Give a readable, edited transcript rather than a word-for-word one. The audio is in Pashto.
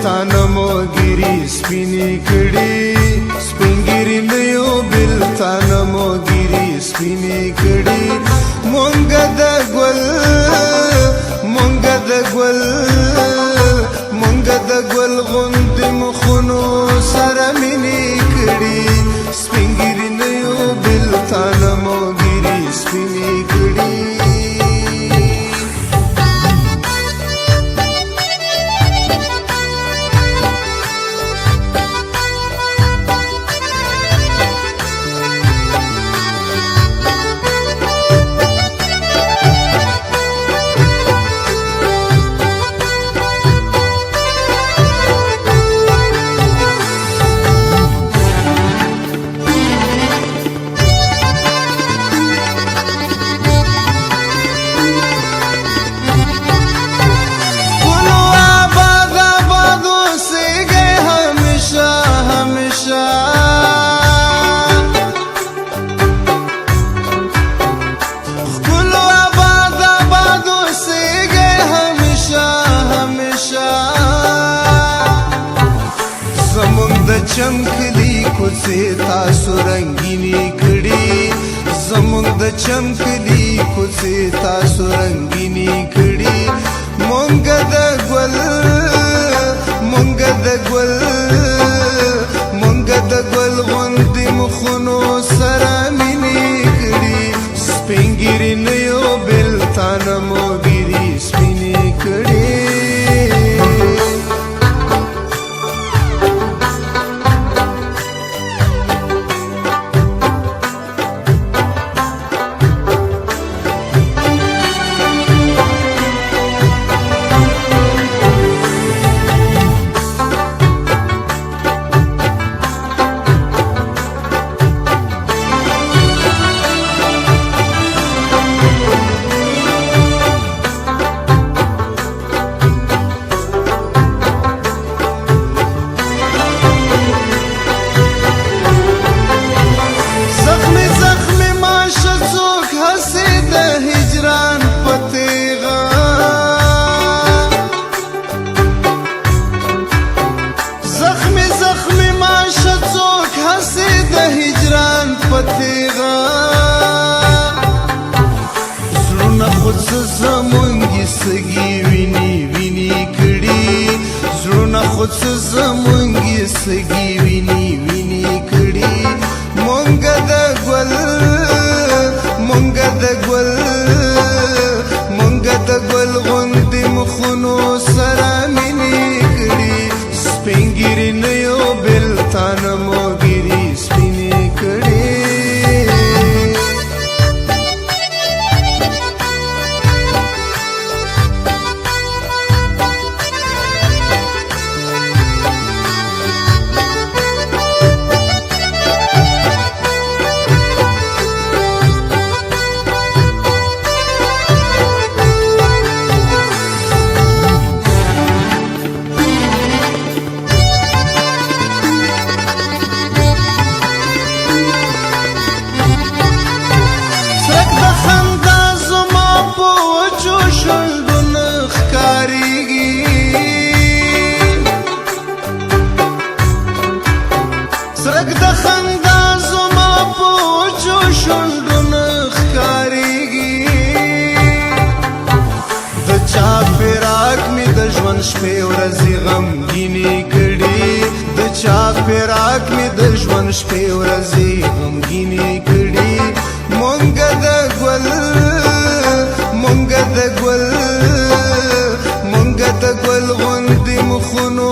تانه موګری سپینې کړي سپینګری نه یو بل تانه موګری سپینې کړي مونږ د ګل غوندې مخونو سره مینې کړي سپینګری نه یو بل تانه موګری سپینې کړي چمکلی کوڅې تاسو رنگینې کړي زموږ د چمکلی کوڅې تاسو رنگینې کړي مونږ د ګل غوندې مخونو سره مینې کړي سپینګری نه یو بل تانه موګری سپینې کړي زمونږی سګي ویني کړي زړونه خود زمونږی سګي ویني کړي مونږ د ګل غوندې مخونو سره مینې کړي سپینګری نه یو بل تانه موګری سپینې کړي سرک د خندا زما په وچو شونډو ښکارېږي د چا فراق مې د ژوند شپې ورځې غمګینې کړي د چا فراق مې د ژوند شپې ورځې غمګینې کړي مونږ د ګل غوندې مخونو